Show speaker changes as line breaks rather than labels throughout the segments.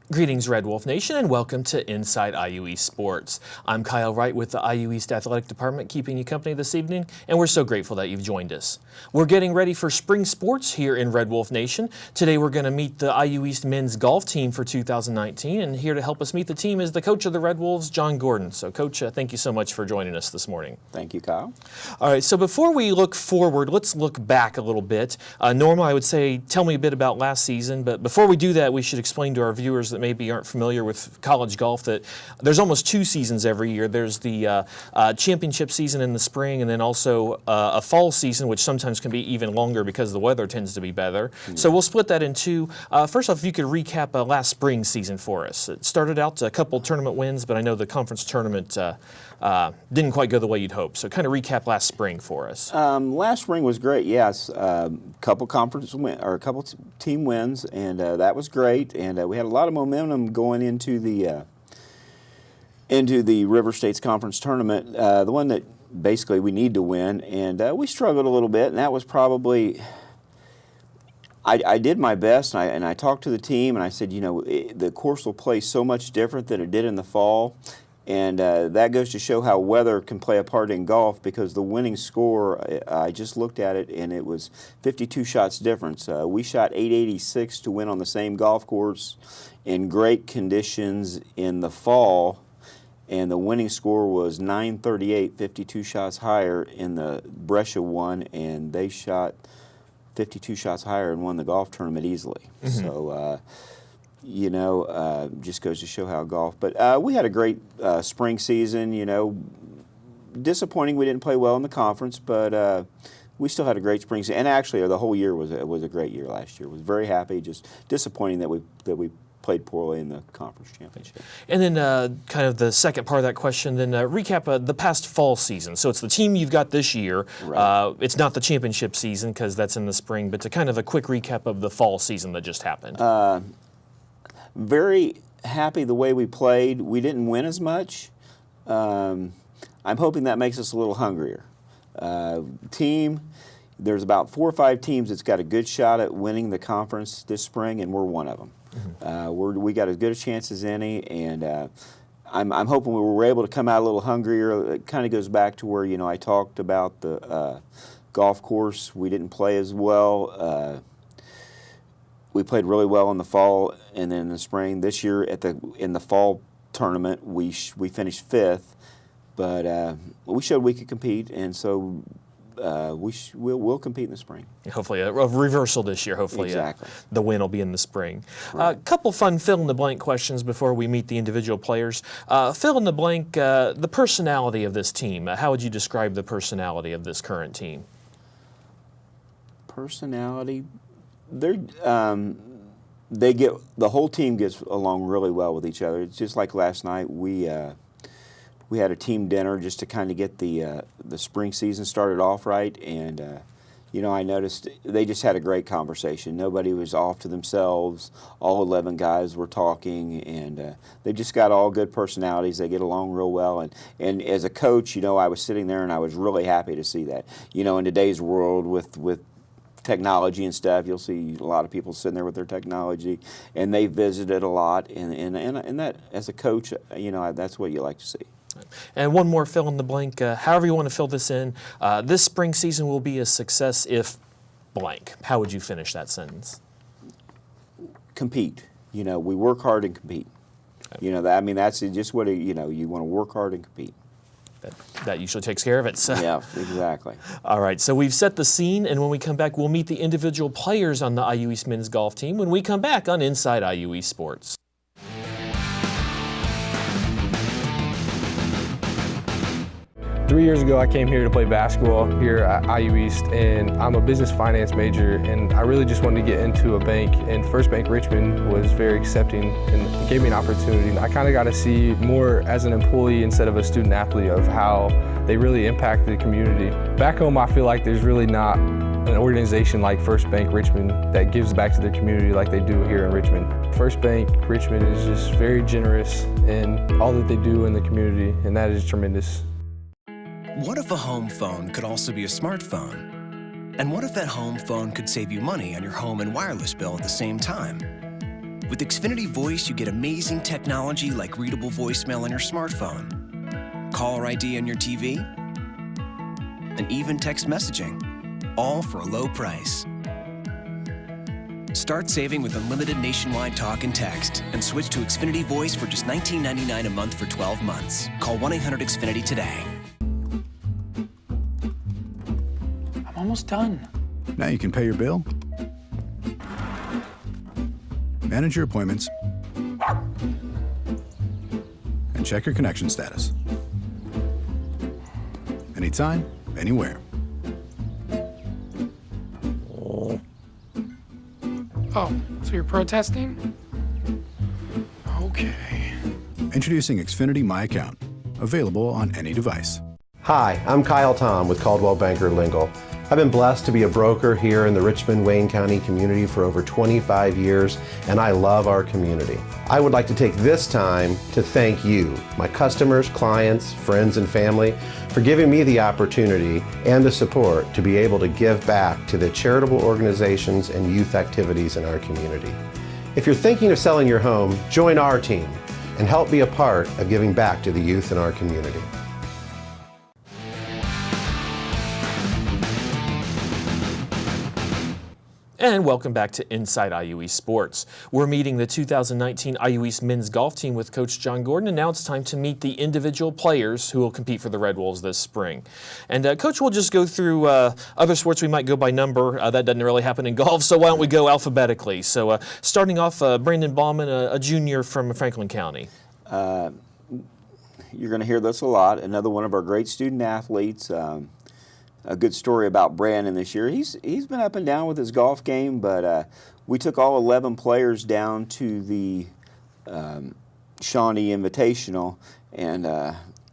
Greetings, Red Wolf Nation, and welcome to Inside IU East Sports. I'm Kyle Wright with the IU East Athletic Department, keeping you company this evening, and we're so grateful that you've joined us. We're getting ready for spring sports here in Red Wolf Nation. Today we're going to meet the IU East men's golf team for 2019, and here to help us meet the team is the coach of the Red Wolves, John Gordon. So, Coach, thank you so much for joining us this morning.
Thank you, Kyle.
All right, so before we look forward, let's look back a little bit. Normally I would say, tell me a bit about last season, but before we do that, we should explain to our viewers that maybe aren't familiar with college golf that there's almost two seasons every year. There's the championship season in the spring, and then also a fall season, which sometimes can be even longer because the weather tends to be better. So we'll split that in two. First off, if you could recap last spring season for us. It started out a couple tournament wins, but I know the conference tournament didn't quite go the way you'd hoped. So kind of recap last spring for us.
Last spring was great. Yes, couple conference win or a couple team wins, and that was great. And we had a lot of momentum going into the River States Conference tournament, the one that basically we need to win. And we struggled a little bit, and that was probably. I did my best, and I talked to the team, and I said, you know, the course will play so much different than it did in the fall. And that goes to show how weather can play a part in golf, because the winning score, I just looked at it, and it was 52 shots difference. We shot 886 to win on the same golf course in great conditions in the fall, and the winning score was 938, 52 shots higher in the Brescia one, and they shot 52 shots higher and won the golf tournament easily. Mm-hmm. So, you know, just goes to show how golf. But we had a great spring season. You know, disappointing we didn't play well in the conference, but we still had a great spring season. And actually, the whole year was a great year last year. Was very happy. Just disappointing that we played poorly in the conference championship.
And then kind of the second part of that question, then recap the past fall season. So it's the team you've got this year. Right. It's not the championship season because that's in the spring, but to kind of a quick recap of the fall season that just happened.
Very happy the way we played. We didn't win as much. I'm hoping that makes us a little hungrier. Team, there's about 4 or 5 teams that's got a good shot at winning the conference this spring, and we're one of them. Mm-hmm. We got as good a chance as any, and I'm hoping we were able to come out a little hungrier. It kind of goes back to where, you know, I talked about the golf course. We didn't play as well. We played really well in the fall and then in the spring. This year in the fall tournament, we finished 5th, but we showed we could compete, and so we'll compete in the spring.
Hopefully a reversal this year. Hopefully
exactly.
The win will be in the spring.
Right.
Couple fun fill-in-the-blank questions before we meet the individual players. Fill in the blank, the personality of this team. How would you describe the personality of this current team?
Personality? The whole team gets along really well with each other. It's just like last night. We had a team dinner just to kind of get the spring season started off right, and you know, I noticed they just had a great conversation. Nobody was off to themselves. All 11 guys were talking, and they just got all good personalities. They get along real well, and as a coach, you know, I was sitting there and I was really happy to see that. You know, in today's world with technology and stuff, you'll see a lot of people sitting there with their technology, and they visited a lot, and that, as a coach, you know, that's what you like to see.
And one more fill in the blank, however you want to fill this in. This spring season will be a success if blank. How would you finish that sentence?
Compete. You know, we work hard and compete. Okay. You know, that's just what, you know, you want to work hard and compete.
That usually takes care of it. So.
Yeah, exactly.
All right, so we've set the scene, and when we come back, we'll meet the individual players on the IU East men's golf team when we come back on Inside IU East Sports.
3 years ago, I came here to play basketball here at IU East, and I'm a business finance major, and I really just wanted to get into a bank, and First Bank Richmond was very accepting and gave me an opportunity. I kind of got to see more as an employee instead of a student athlete of how they really impact the community. Back home, I feel like there's really not an organization like First Bank Richmond that gives back to their community like they do here in Richmond. First Bank Richmond is just very generous in all that they do in the community, and that is tremendous.
What if a home phone could also be a smartphone? And what if that home phone could save you money on your home and wireless bill at the same time? With Xfinity Voice, you get amazing technology like readable voicemail on your smartphone, caller ID on your TV, and even text messaging, all for a low price. Start saving with unlimited nationwide talk and text and switch to Xfinity Voice for just $19.99 a month for 12 months. Call 1-800-XFINITY today.
I'm almost done.
Now you can pay your bill, manage your appointments, and check your connection status. Anytime, anywhere.
Oh, so you're protesting? Okay.
Introducing Xfinity My Account, available on any device.
Hi, I'm Kyle Tom with Caldwell Banker Lingle. I've been blessed to be a broker here in the Richmond-Wayne County community for over 25 years, and I love our community. I would like to take this time to thank you, my customers, clients, friends, and family, for giving me the opportunity and the support to be able to give back to the charitable organizations and youth activities in our community. If you're thinking of selling your home, join our team and help be a part of giving back to the youth in our community.
And welcome back to Inside IU East Sports. We're meeting the 2019 IU East men's golf team with Coach John Gordon, and now it's time to meet the individual players who will compete for the Red Wolves this spring. And Coach, we'll just go through other sports. We might go by number. That doesn't really happen in golf, so why don't we go alphabetically? So starting off, Brandon Bauman, a junior from Franklin County.
You're going to hear this a lot. Another one of our great student athletes. A good story about Brandon this year. He's been up and down with his golf game, but we took all 11 players down to the Shawnee Invitational, and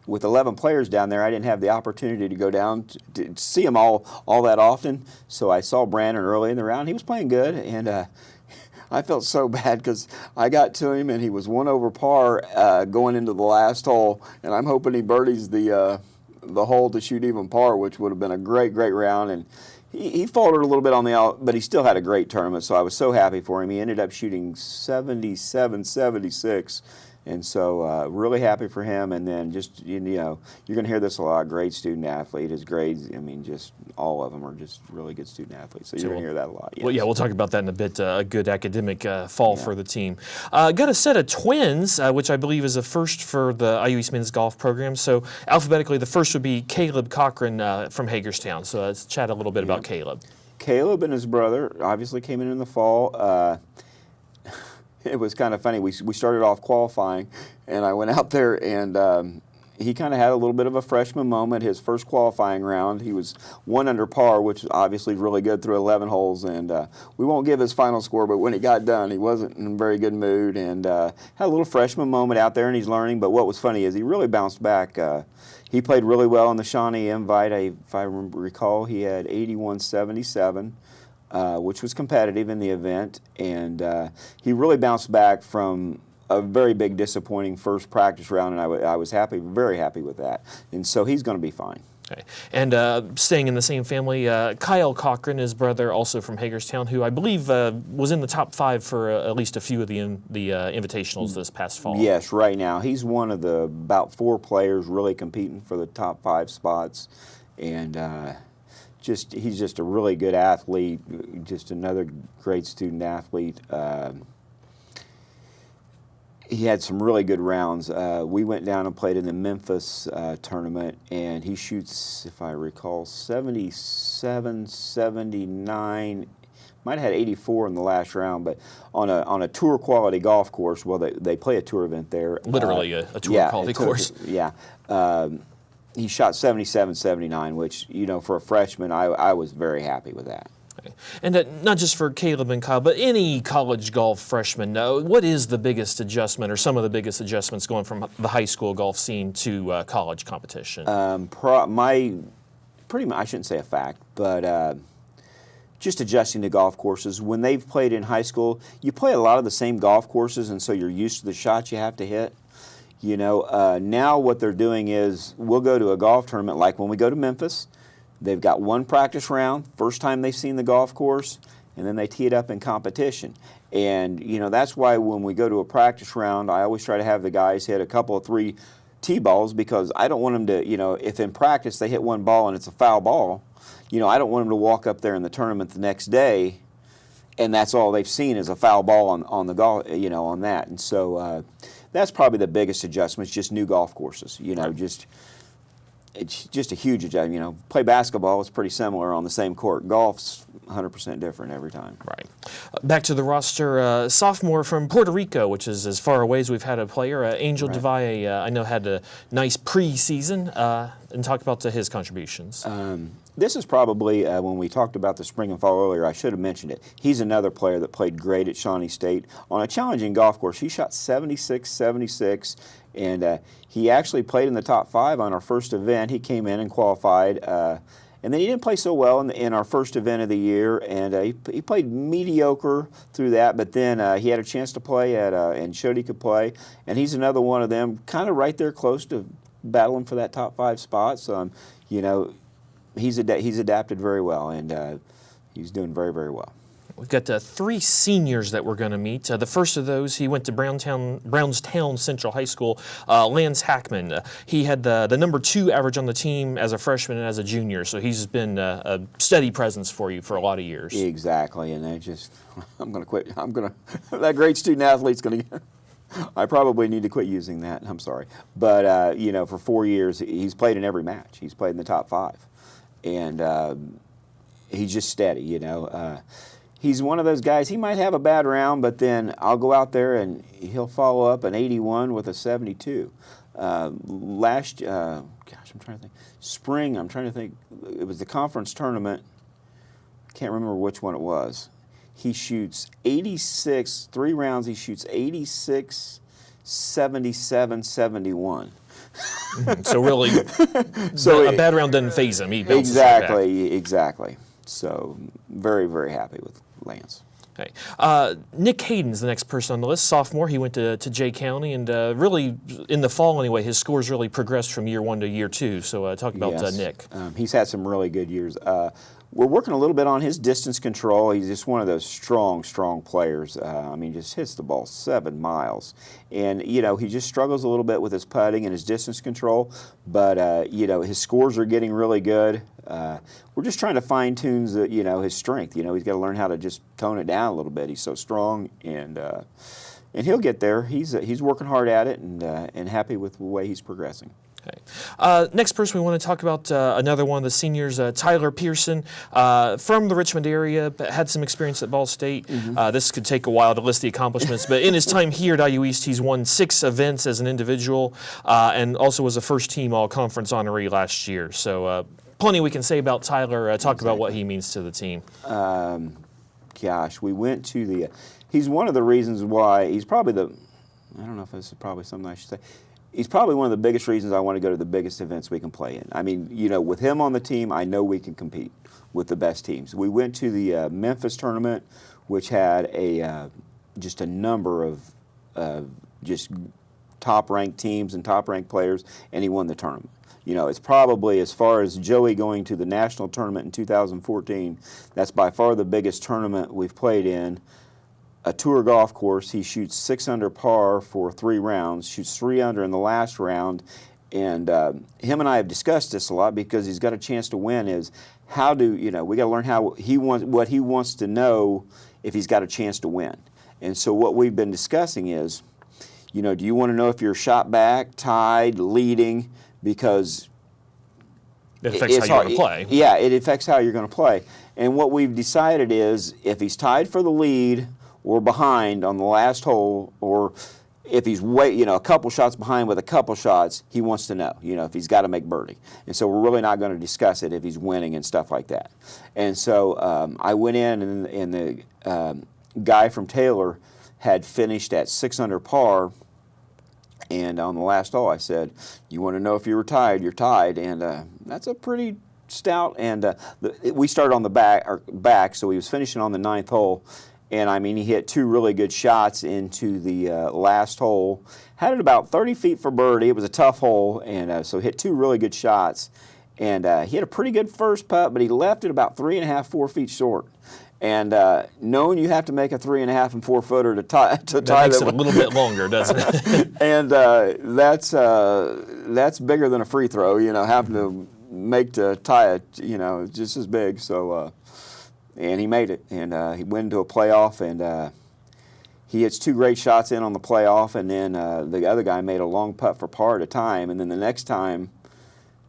with 11 players down there, I didn't have the opportunity to go down to see them all that often. So I saw Brandon early in the round. He was playing good, and I felt so bad because I got to him and he was 1 over par going into the last hole, and I'm hoping he birdies the hole to shoot even par, which would have been a great round. And he faltered a little bit on the out, but he still had a great tournament, so I was so happy for him. He ended up shooting 77, 76, and so really happy for him. And then just, you know, you're going to hear this a lot, great student athlete. His grades, I mean, just all of them are just really good student athletes, so you're going to hear that a lot. Yes.
Well, yeah, we'll talk about that in a bit. A good academic fall for the team. Got a set of twins, which I believe is a first for the IU East men's golf program. So alphabetically, the first would be Caleb Cochran from Hagerstown. So let's chat a little bit about Caleb.
Caleb and his brother obviously came in the fall. It was kind of funny. We started off qualifying, and I went out there, and he kind of had a little bit of a freshman moment. His first qualifying round, he was 1 under par, which obviously is really good through 11 holes. And we won't give his final score, but when he got done, he wasn't in a very good mood, and had a little freshman moment out there, and he's learning. But what was funny is he really bounced back. He played really well in the Shawnee Invite. If I recall, he had 81-77. Which was competitive in the event, and he really bounced back from a very big disappointing first practice round, and I was very happy with that, and so he's going to be fine.
Okay. And staying in the same family, Kyle Cochran, his brother, also from Hagerstown, who I believe was in the top 5 for at least a few of the invitationals this past fall.
Yes, right now he's one of the about 4 players really competing for the top 5 spots, and he's just a really good athlete, just another great student athlete. He had some really good rounds. We went down and played in the Memphis tournament, and he shoots, if I recall, 77, 79. Might have had 84 in the last round, but on a tour quality golf course. Well, they play a tour event there.
Literally a tour quality course.
Yeah. He shot 77, 79, which, you know, for a freshman, I was very happy with that.
Okay. And not just for Caleb and Kyle, but any college golf freshman, what is the biggest adjustment or some of the biggest adjustments going from the high school golf scene to college competition?
Pretty much, I shouldn't say a fact, but just adjusting to golf courses. When they've played in high school, you play a lot of the same golf courses, and so you're used to the shots you have to hit. You know, now what they're doing is we'll go to a golf tournament, like when we go to Memphis, they've got 1 practice round, first time they've seen the golf course, and then they tee it up in competition. And, that's why when we go to a practice round, I always try to have the guys hit a couple of 3 T-balls, because I don't want them to, if in practice they hit one ball and it's a foul ball, I don't want them to walk up there in the tournament the next day and that's all they've seen is a foul ball on the golf, on that. And so that's probably the biggest adjustment, just new golf courses, it's just a huge adjustment. Play basketball is pretty similar on the same court. Golf's 100% different every time.
Right. Back to the roster, sophomore from Puerto Rico, which is as far away as we've had a player. Angel Devalle, I know, had a nice preseason, and talk about his contributions.
This is probably, when we talked about the spring and fall earlier, I should have mentioned it. He's another player that played great at Shawnee State. On a challenging golf course, he shot 76, and he actually played in the top 5 on our first event. He came in and qualified, and then he didn't play so well in our first event of the year, and he played mediocre through that, but then he had a chance to play and showed he could play, and he's another one of them, kind of right there close to battling for that top 5 spot. So, he's adapted very well, and he's doing very, very well.
We've got 3 seniors that we're going to meet. The first of those, he went to Brownstown Central High School. Lance Hackman. He had the number 2 average on the team as a freshman and as a junior, so he's been a steady presence for you for a lot of years.
Exactly, and I'm going to quit. That great student athlete's going to. I probably need to quit using that. I'm sorry, but for 4 years he's played in every match. He's played in the top 5. And he's just steady, He's one of those guys, he might have a bad round, but then I'll go out there and he'll follow up an 81 with a 72. I'm trying to think. Spring, I'm trying to think. It was the conference tournament. I can't remember which one it was. He shoots 86, 3 rounds, he shoots 86, 77, 71.
So really, a bad round doesn't faze him. He bounces right back.
Exactly. So very, very happy with Lance.
Okay. Nick Hayden's the next person on the list, sophomore. He went to Jay County, and really, in the fall anyway, his scores really progressed from year 1 to year 2. So talk about Nick.
He's had some really good years. We're working a little bit on his distance control. He's just one of those strong players. Just hits the ball 7 miles. And, he just struggles a little bit with his putting and his distance control. But, his scores are getting really good. We're just trying to fine-tune, his strength. He's got to learn how to just tone it down a little bit. He's so strong, and he'll get there. He's working hard at it, and happy with the way he's progressing.
Okay. Next person we want to talk about, another one of the seniors, Tyler Pearson, from the Richmond area, but had some experience at Ball State. This could take a while to list the accomplishments, but in his time here at IU East, he's won 6 events as an individual, and also was a first-team all-conference honoree last year. So plenty we can say about Tyler. Talk about what he means to the team.
We went to he's one of the reasons why he's probably I don't know if this is probably something I should say. He's probably one of the biggest reasons I want to go to the biggest events we can play in. With him on the team, I know we can compete with the best teams. We went to the Memphis tournament, which had just a number of just top-ranked teams and top-ranked players, and he won the tournament. It's probably, as far as Joey going to the national tournament in 2014, that's by far the biggest tournament we've played in. A tour golf course, he shoots 6 under par for 3 rounds, shoots 3 under in the last round, and him and I have discussed this a lot because he's got a chance to win. Is we got to learn what he wants to know if he's got a chance to win. And so what we've been discussing is, do you want to know if you're shot back, tied, leading, because
it affects how you're going to play.
Yeah, it affects how you're going to play. And what we've decided is if he's tied for the lead or behind on the last hole, or if he's a couple shots behind with a couple shots, he wants to know, if he's got to make birdie. And so we're really not going to discuss it if he's winning and stuff like that. And so I went in, and the guy from Taylor had finished at 6 under par. And on the last hole, I said, "You want to know if you were tied? You're tied." And that's a pretty stout. And we started on the back, so he was finishing on the 9th hole. And he hit 2 really good shots into the last hole. Had it about 30 feet for birdie. It was a tough hole, and so hit 2 really good shots. And he had a pretty good first putt, but he left it about 3.5, 4 feet short. And knowing you have to make a 3.5 and 4 footer to tie
That makes it a little bit longer, doesn't it?
and that's bigger than a free throw. Having to make to tie it, just as big. So, and he made it, and he went into a playoff, and he hits 2 great shots in on the playoff, and then the other guy made a long putt for par at a time, and then the next time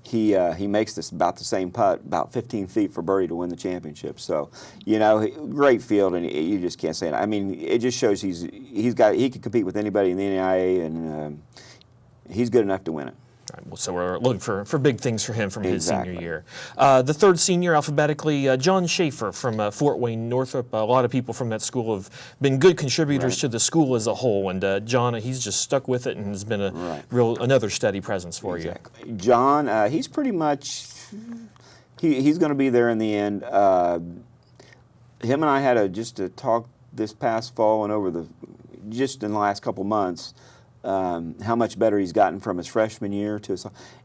he makes this about the same putt, about 15 feet for birdie to win the championship. So, great field, and you just can't say it. I mean, it just shows he can compete with anybody in the NAIA, and he's good enough to win it.
All right, well, so we're looking for big things for him from his senior
Exactly.
year. The third senior, alphabetically, John Schaefer from Fort Wayne Northrop. A lot of people from that school have been good contributors to the school as a whole, and John, he's just stuck with it and has been another steady presence for you.
John, he's pretty much he's going to be there in the end. Him and I had just a talk this past fall and just in the last couple months. How much better he's gotten from his freshman year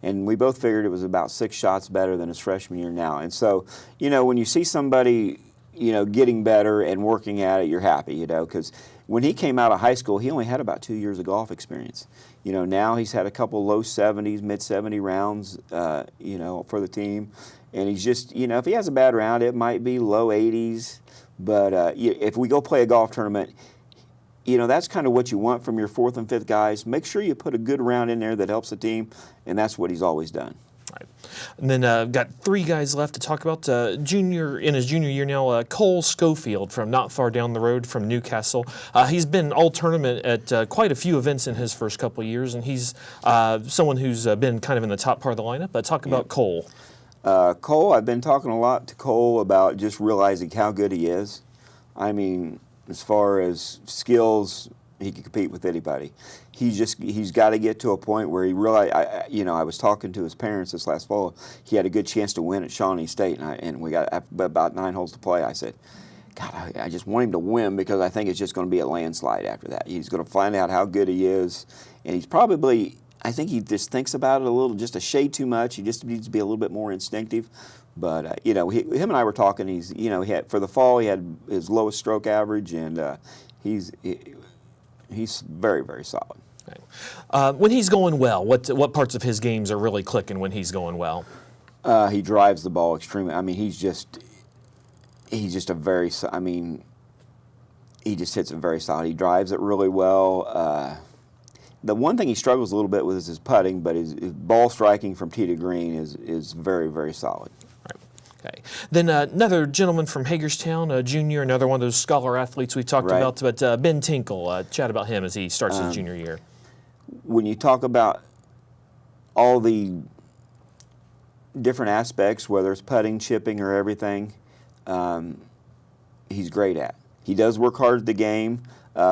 and we both figured it was about 6 shots better than his freshman year now. And so, when you see somebody, getting better and working at it, you're happy, because when he came out of high school, he only had about 2 years of golf experience. Now he's had a couple low 70s, mid 70 rounds, for the team, and he's just, if he has a bad round, it might be low 80s, but if we go play a golf tournament, that's kind of what you want from your 4th and 5th guys. Make sure you put a good round in there that helps the team, and that's what he's always done.
Right. And then got 3 guys left to talk about. In his junior year now, Cole Schofield from not far down the road from Newcastle. He's been all tournament at quite a few events in his first couple of years, and he's someone who's been kind of in the top part of the lineup. Talk about Cole.
Cole, I've been talking a lot to Cole about just realizing how good he is. I mean, as far as skills, he can compete with anybody. He's got to get to a point where he realized. I was talking to his parents this last fall. He had a good chance to win at Shawnee State, and we got about 9 holes to play. I said, God, I just want him to win because I think it's just going to be a landslide after that. He's going to find out how good he is, and he's probably. I think he just thinks about it just a shade too much. He just needs to be a little bit more instinctive. But him and I were talking. For the fall, he had his lowest stroke average, and he's very, very solid.
Okay. When he's going well, what parts of his games are really clicking when he's going well?
He drives the ball extremely. I mean, he's just a very. I mean, he just hits it very solid. He drives it really well. The one thing he struggles a little bit with is his putting, but his ball striking from tee to green is very, very solid.
Okay. Then another gentleman from Hagerstown, a junior, another one of those scholar athletes we talked about, but Ben Tinkle. Chat about him as he starts his junior year.
When you talk about all the different aspects, whether it's putting, chipping, or everything, he's great at. He does work hard at the game.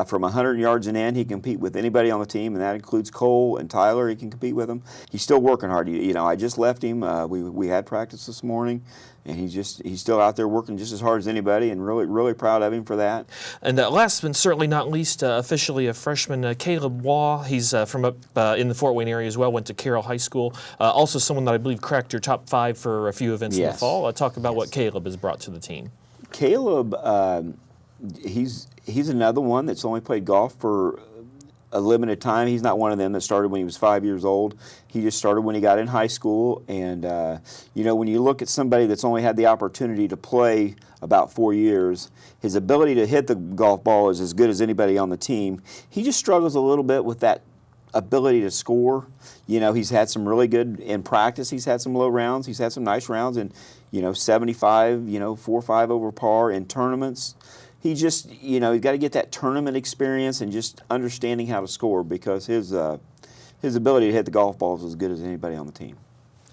From 100 yards and in, he can compete with anybody on the team, and that includes Cole and Tyler. He can compete with them. He's still working hard. I just left him. We had practice this morning, and he's still out there working just as hard as anybody, and really, really proud of him for that.
And last but certainly not least, officially a freshman, Caleb Waugh. He's from up in the Fort Wayne area as well, went to Carroll High School. Also someone that I believe cracked your top 5 for a few events in the fall. Talk about what Caleb has brought to the team.
Caleb, he's another one that's only played golf for a limited time. He's not one of them that started when he was 5 years old. He just started when he got in high school. And, when you look at somebody that's only had the opportunity to play about 4 years, his ability to hit the golf ball is as good as anybody on the team. He just struggles a little bit with that ability to score. He's had some really good in practice. He's had some low rounds. He's had some nice rounds and, 75, 4-5 over par in tournaments. He just, he's got to get that tournament experience and just understanding how to score because his ability to hit the golf ball is as good as anybody on the team.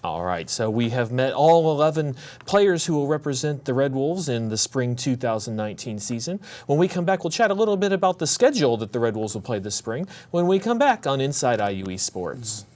All right, so we have met all 11 players who will represent the Red Wolves in the spring 2019 season. When we come back, we'll chat a little bit about the schedule that the Red Wolves will play this spring when we come back on Inside IUE Sports.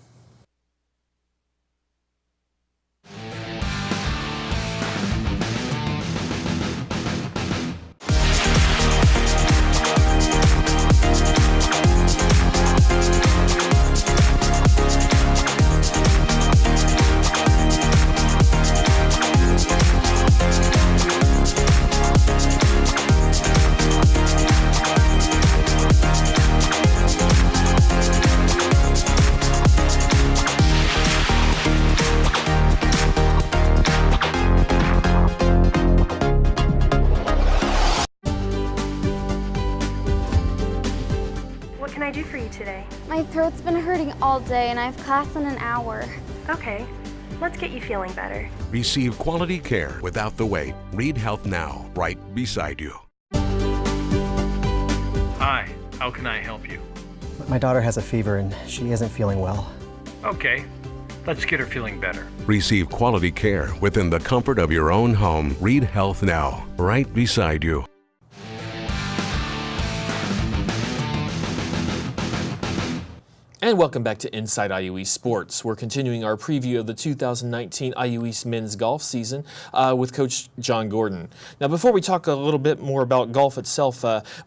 today?
My throat's been hurting all day and I have class in an hour.
Okay, let's get you feeling better.
Receive quality care without the wait. Read Health Now, right beside you.
Hi, how can I help you?
My daughter has a fever and she isn't feeling well.
Okay, let's get her feeling better.
Receive quality care within the comfort of your own home. Read Health Now, right beside you.
And welcome back to Inside IU East Sports. We're continuing our preview of the 2019 IU East men's golf season with Coach John Gordon. Now, before we talk a little bit more about golf itself,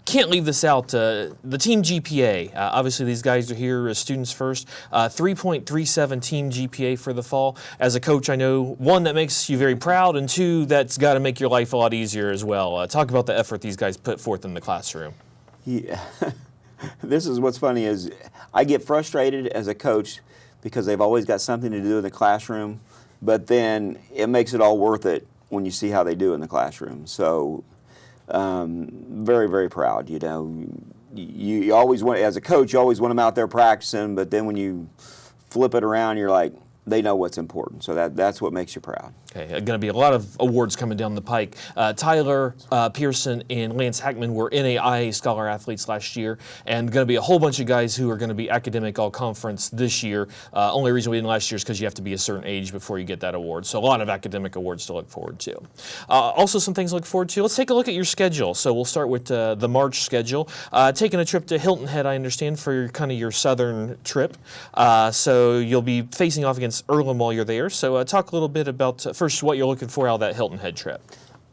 can't leave this out. The team GPA, obviously these guys are here as students first. 3.37 team GPA for the fall. As a coach, I know, one, that makes you very proud, and two, that's got to make your life a lot easier as well. Talk about the effort these guys put forth in the classroom.
Yeah. This is what's funny is I get frustrated as a coach because they've always got something to do in the classroom, but then it makes it all worth it when you see how they do in the classroom. So very, very proud. You know, you always want, as a coach, you always want them out there practicing, but then when you flip it around, you're like, they know what's important. So that's what makes you proud.
Okay, going to be a lot of awards coming down the pike. Tyler Pearson and Lance Hackman were NAIA Scholar Athletes last year, and going to be a whole bunch of guys who are going to be academic all-conference this year. Only reason we didn't last year is because you have to be a certain age before you get that award. So a lot of academic awards to look forward to. Also some things to look forward to. Let's take a look at your schedule. So we'll start with the March schedule. Taking a trip to Hilton Head, I understand, for your southern trip. So you'll be facing off against Earlham while you're there. So talk a little bit about first what you're looking for out of that Hilton Head trip.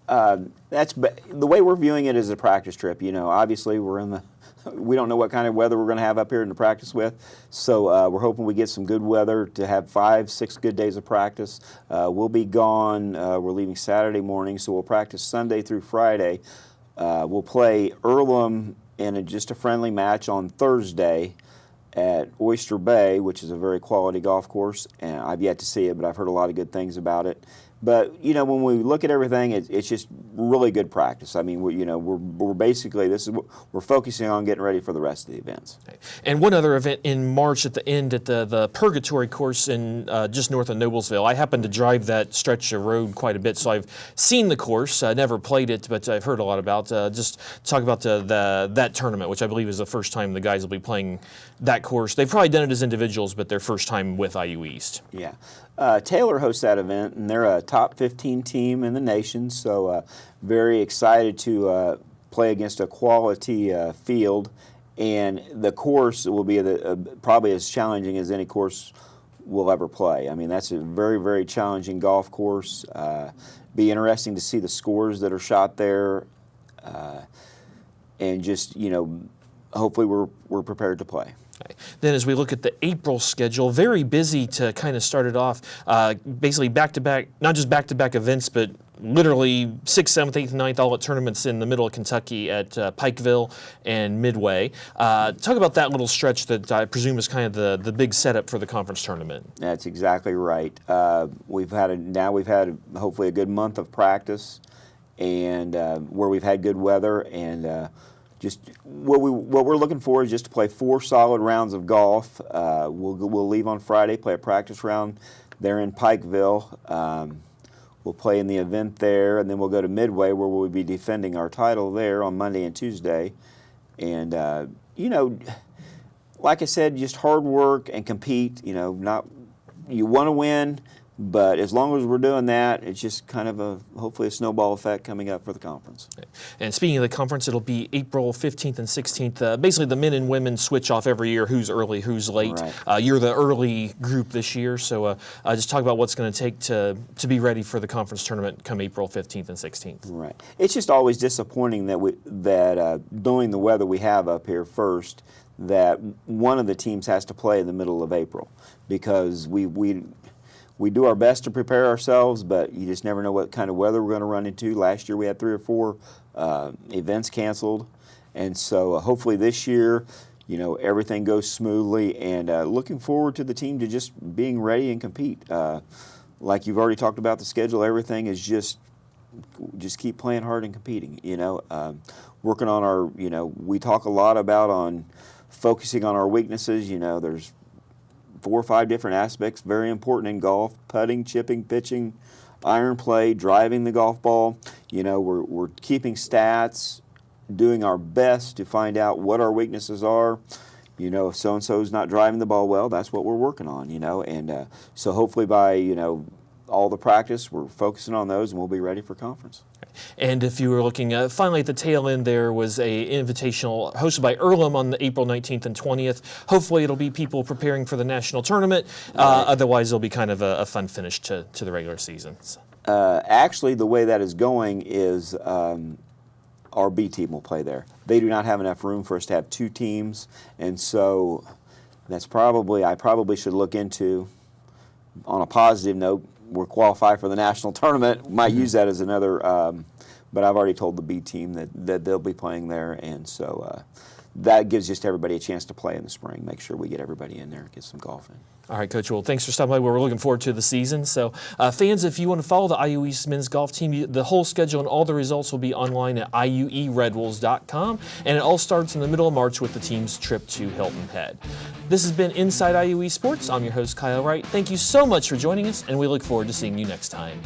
That's the way we're viewing it as a practice trip. You know, obviously we don't know what kind of weather we're going to have up here to practice with. So we're hoping we get some good weather to have 5-6 good days of practice. We'll be gone. We're leaving Saturday morning, so we'll practice Sunday through Friday. We'll play Earlham in just a friendly match on Thursday at Oyster Bay, which is a very quality golf course, and I've yet to see it, but I've heard a lot of good things about it. But you know, when we look at everything, it's just really good practice. I mean, we're basically, this is what we're focusing on, getting ready for the rest of the events.
Okay. And one other event in March at the end at the Purgatory course in just north of Noblesville. I happen to drive that stretch of road quite a bit, so I've seen the course. I never played it, but I've heard a lot about. Just talk about that tournament, which I believe is the first time the guys will be playing that course. They've probably done it as individuals, but their first time with IU East.
Yeah. Taylor hosts that event, and they're a top 15 team in the nation, so very excited to play against a quality field, and the course will be probably as challenging as any course we'll ever play. I mean, that's a very, very challenging golf course. Be interesting to see the scores that are shot there, and just, you know, hopefully we're prepared to play.
Okay. Then as we look at the April schedule, very busy to kind of start it off. Basically back-to-back, not just back-to-back events, but literally 6th, 7th, 8th, 9th all at tournaments in the middle of Kentucky at Pikeville and Midway. Talk about that little stretch that I presume is kind of the big setup for the conference tournament.
That's exactly right. We've had hopefully a good month of practice, and where we've had good weather, and just what we're looking for is just to play 4 solid rounds of golf. We'll leave on Friday, play a practice round there in Pikeville. We'll play in the event there, and then we'll go to Midway, where we'll be defending our title there on Monday and Tuesday. And you know, like I said, just hard work and compete. You know, you want to win, but as long as we're doing that, it's just kind of hopefully a snowball effect coming up for the conference.
Okay. And speaking of the conference, it'll be April 15th and 16th. Basically, the men and women switch off every year, who's early, who's late.
Right.
You're the early group this year, so just talk about what's going to take to be ready for the conference tournament come April 15th and 16th.
Right. It's just always disappointing that knowing the weather we have up here first, that one of the teams has to play in the middle of April, because we do our best to prepare ourselves, but you just never know what kind of weather we're going to run into. Last year we had 3 or 4 events canceled, and so hopefully this year, you know, everything goes smoothly, and looking forward to the team to just being ready and compete. Like you've already talked about the schedule, everything is just keep playing hard and competing. You know, working on our, you know, we talk a lot about on focusing on our weaknesses. You know, there's 4 or 5 different aspects very important in golf: putting, chipping, pitching, iron play, driving the golf ball. You know, we're keeping stats, doing our best to find out what our weaknesses are. You know, if so-and-so's not driving the ball well, that's what we're working on, you know. And so hopefully by, you know, all the practice, we're focusing on those, and we'll be ready for conference.
And if you were looking, finally at the tail end, there was a invitational hosted by Earlham on the April 19th and 20th. Hopefully it'll be people preparing for the national tournament. Otherwise, it'll be kind of a fun finish to the regular season.
Actually, the way that is going is our B team will play there. They do not have enough room for us to have 2 teams, and so that's I probably should look into, on a positive note, we're qualified for the national tournament. Might use that as another, but I've already told the B team that they'll be playing there, and so that gives just everybody a chance to play in the spring. Make sure we get everybody in there and get some golf in.
All right, Coach. Well, thanks for stopping by. We're looking forward to the season. So, fans, if you want to follow the IU East men's golf team, the whole schedule and all the results will be online at iueredwolves.com, and it all starts in the middle of March with the team's trip to Hilton Head. This has been Inside IU East Sports. I'm your host, Kyle Wright. Thank you so much for joining us, and we look forward to seeing you next time.